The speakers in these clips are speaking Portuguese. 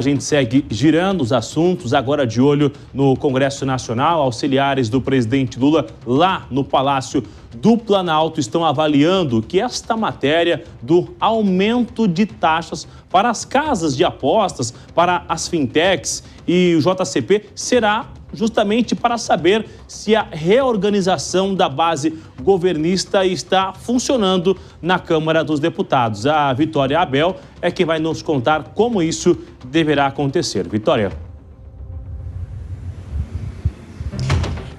A gente segue girando os assuntos, agora de olho no Congresso Nacional. Auxiliares do presidente Lula, lá no Palácio do Planalto, estão avaliando que esta matéria do aumento de taxas para as casas de apostas, para as fintechs e o JCP será justamente para saber se a reorganização da base governista está funcionando na Câmara dos Deputados. A Vitória Abel é quem vai nos contar como isso deverá acontecer. Vitória.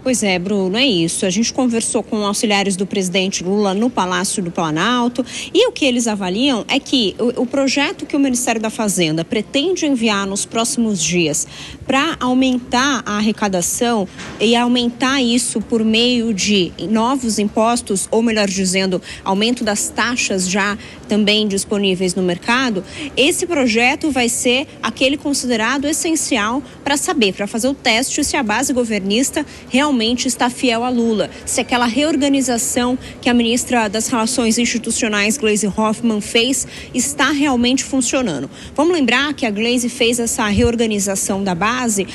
Pois é, Bruno, é isso. A gente conversou com auxiliares do presidente Lula no Palácio do Planalto e o que eles avaliam é que o projeto que o Ministério da Fazenda pretende enviar nos próximos dias para aumentar a arrecadação e aumentar isso por meio de novos impostos, ou melhor dizendo, aumento das taxas já também disponíveis no mercado, esse projeto vai ser aquele considerado essencial para saber, para fazer o teste se a base governista realmente está fiel a Lula, se aquela reorganização que a ministra das Relações Institucionais, Gleisi Hoffmann, fez, está realmente funcionando. Vamos lembrar que a Gleisi fez essa reorganização da base,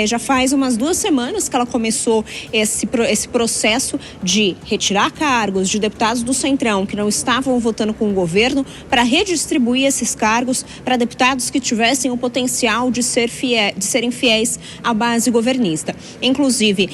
já faz umas 2 semanas que ela começou esse processo de retirar cargos de deputados do Centrão que não estavam votando com o governo para redistribuir esses cargos para deputados que tivessem o potencial de serem fiéis à base governista. Inclusive,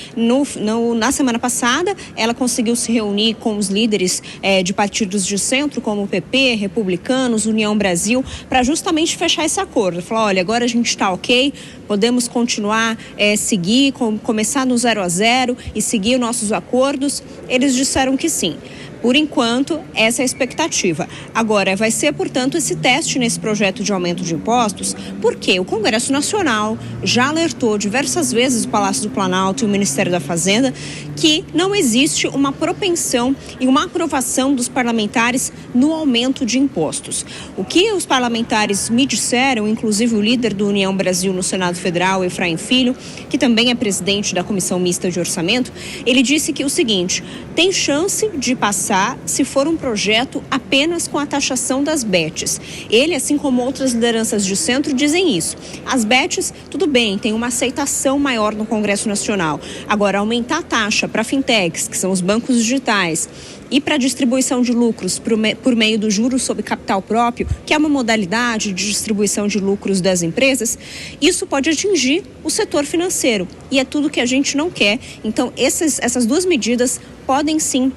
na semana passada, ela conseguiu se reunir com os líderes de partidos de centro, como o PP, Republicanos, União Brasil, para justamente fechar esse acordo. Falar, olha, agora a gente está ok, podemos continuar, seguir, começar no 0 a 0 e seguir os nossos acordos. Eles disseram que sim. Por enquanto, essa é a expectativa. Agora, vai ser, portanto, esse teste nesse projeto de aumento de impostos, porque o Congresso Nacional já alertou diversas vezes o Palácio do Planalto e o Ministério da Fazenda que não existe uma propensão e uma aprovação dos parlamentares no aumento de impostos. O que os parlamentares me disseram, inclusive o líder do União Brasil no Senado Federal, Efraim Filho, que também é presidente da Comissão Mista de Orçamento, ele disse que o seguinte, tem chance de passar se for um projeto apenas com a taxação das bets. Ele, assim como outras lideranças de centro, dizem isso. As bets, tudo bem, tem uma aceitação maior no Congresso Nacional. Agora, aumentar a taxa para fintechs, que são os bancos digitais, e para distribuição de lucros por meio do juros sobre capital próprio, que é uma modalidade de distribuição de lucros das empresas, isso pode atingir o setor financeiro. E é tudo que a gente não quer. Então, essas 2 medidas podem sim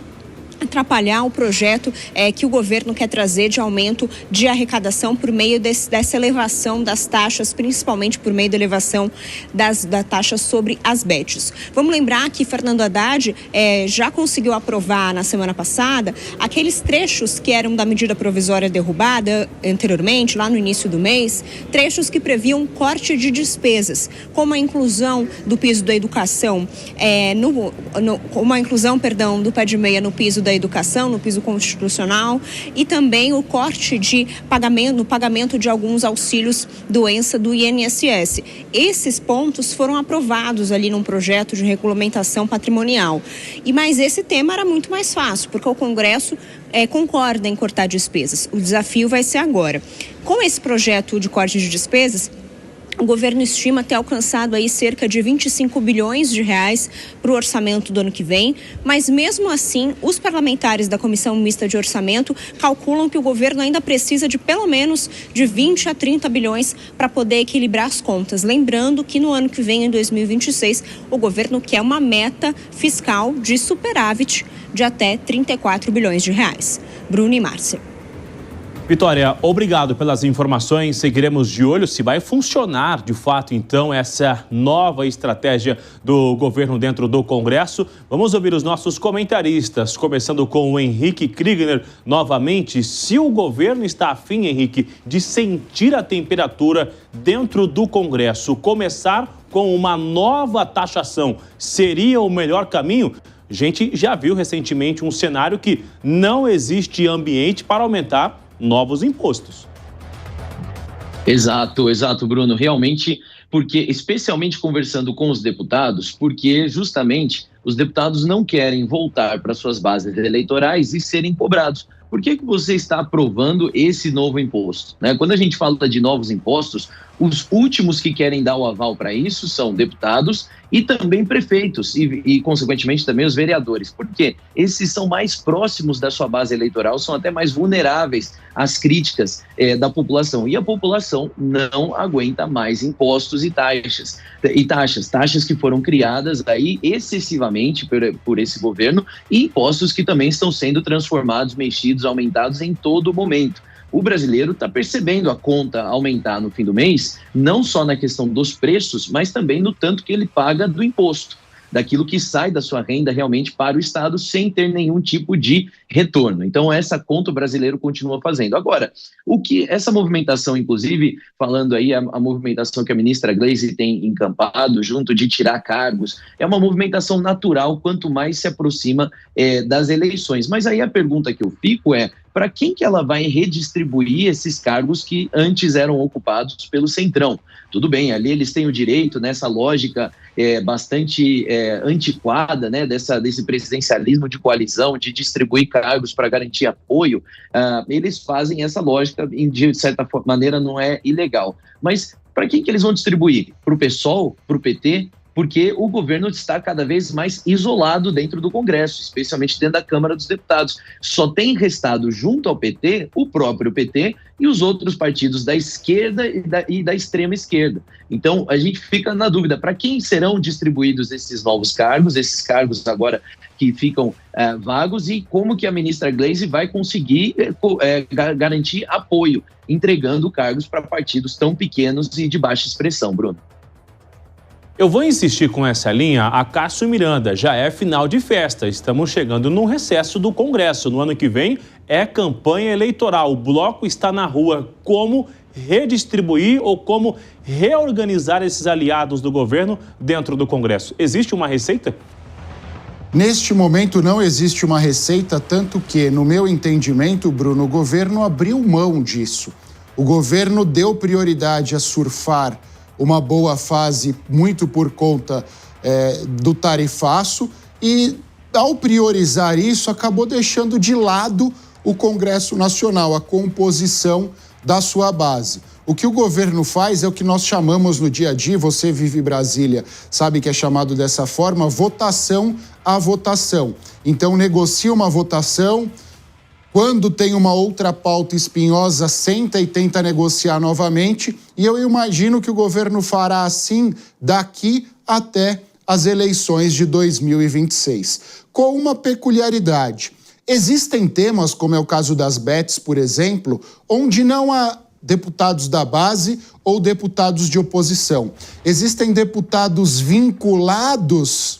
atrapalhar o projeto que o governo quer trazer de aumento de arrecadação por meio dessa elevação das taxas, principalmente por meio da elevação da taxa sobre as bets. Vamos lembrar que Fernando Haddad já conseguiu aprovar na semana passada aqueles trechos que eram da medida provisória derrubada anteriormente, lá no início do mês, trechos que previam corte de despesas, como a inclusão do piso da educação, como a inclusão, do pé de meia no piso da educação, no piso constitucional, e também o corte no pagamento de alguns auxílios doença do INSS. Esses pontos foram aprovados ali num projeto de regulamentação patrimonial. Mas esse tema era muito mais fácil, porque o Congresso concorda em cortar despesas. O desafio vai ser agora. Com esse projeto de corte de despesas, o governo estima ter alcançado aí cerca de 25 bilhões de reais para o orçamento do ano que vem, mas mesmo assim, os parlamentares da Comissão Mista de Orçamento calculam que o governo ainda precisa de pelo menos de 20 a 30 bilhões para poder equilibrar as contas. Lembrando que no ano que vem, em 2026, o governo quer uma meta fiscal de superávit de até 34 bilhões de reais. Bruno e Márcia. Vitória, obrigado pelas informações. Seguiremos de olho se vai funcionar de fato, então, essa nova estratégia do governo dentro do Congresso. Vamos ouvir os nossos comentaristas, começando com o Henrique Kriegner novamente. Se o governo está afim, Henrique, de sentir a temperatura dentro do Congresso, começar com uma nova taxação seria o melhor caminho? A gente já viu recentemente um cenário que não existe ambiente para aumentar novos impostos. Exato, Bruno. Realmente, porque, especialmente conversando com os deputados, porque justamente os deputados não querem voltar para suas bases eleitorais e serem cobrados. por que você está aprovando esse novo imposto? Né? Quando a gente fala de novos impostos, os últimos que querem dar o aval para isso são deputados e também prefeitos e, consequentemente, também os vereadores. Por quê? Esses são mais próximos da sua base eleitoral, são até mais vulneráveis às críticas da população. E a população não aguenta mais impostos e taxas que foram criadas aí excessivamente por esse governo e impostos que também estão sendo transformados, mexidos, aumentados em todo momento. O brasileiro está percebendo a conta aumentar no fim do mês, não só na questão dos preços, mas também no tanto que ele paga do imposto, daquilo que sai da sua renda realmente para o Estado sem ter nenhum tipo de retorno. Então, essa conta o brasileiro continua fazendo. Agora, o que essa movimentação, inclusive, falando aí a movimentação que a ministra Gleisi tem encampado, junto de tirar cargos, é uma movimentação natural quanto mais se aproxima das eleições. Mas aí a pergunta que eu fico é, para quem que ela vai redistribuir esses cargos que antes eram ocupados pelo Centrão? Tudo bem, ali eles têm o direito, nessa lógica bastante antiquada, né, desse presidencialismo de coalizão, de distribuir cargos para garantir apoio, eles fazem essa lógica, de certa maneira não é ilegal. Mas para quem que eles vão distribuir? Para o PSOL? Para o PT? Porque o governo está cada vez mais isolado dentro do Congresso, especialmente dentro da Câmara dos Deputados. Só tem restado junto ao PT, o próprio PT e os outros partidos da esquerda e da extrema esquerda. Então, a gente fica na dúvida, para quem serão distribuídos esses novos cargos, esses cargos agora que ficam vagos, e como que a ministra Gleisi vai conseguir garantir apoio, entregando cargos para partidos tão pequenos e de baixa expressão, Bruno. Eu vou insistir com essa linha. A Cássio Miranda, já é final de festa. Estamos chegando no recesso do Congresso. No ano que vem é campanha eleitoral. O bloco está na rua. Como redistribuir ou como reorganizar esses aliados do governo dentro do Congresso? Existe uma receita? Neste momento não existe uma receita, tanto que, no meu entendimento, Bruno, o governo abriu mão disso. O governo deu prioridade a surfar uma boa fase muito por conta do tarifaço e, ao priorizar isso, acabou deixando de lado o Congresso Nacional, a composição da sua base. O que o governo faz é o que nós chamamos no dia a dia, você vive Brasília, sabe que é chamado dessa forma, votação a votação. Então, negocia uma votação. Quando tem uma outra pauta espinhosa, senta e tenta negociar novamente. E eu imagino que o governo fará assim daqui até as eleições de 2026. Com uma peculiaridade. Existem temas, como é o caso das bets, por exemplo, onde não há deputados da base ou deputados de oposição. Existem deputados vinculados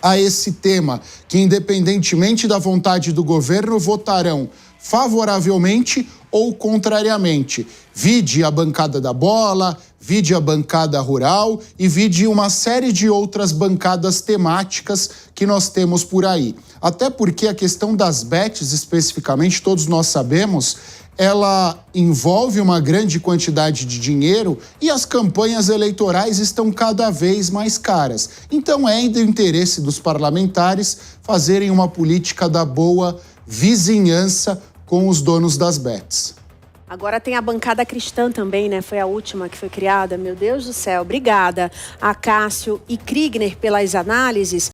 a esse tema, que independentemente da vontade do governo, votarão favoravelmente ou contrariamente. Vide a bancada da bola, vide a bancada rural e vide uma série de outras bancadas temáticas que nós temos por aí. Até porque a questão das bets, especificamente, todos nós sabemos, ela envolve uma grande quantidade de dinheiro e as campanhas eleitorais estão cada vez mais caras. Então é do interesse dos parlamentares fazerem uma política da boa vizinhança com os donos das bets. Agora tem a bancada cristã também, né? Foi a última que foi criada. Meu Deus do céu. Obrigada a Cássio e Kriegner pelas análises.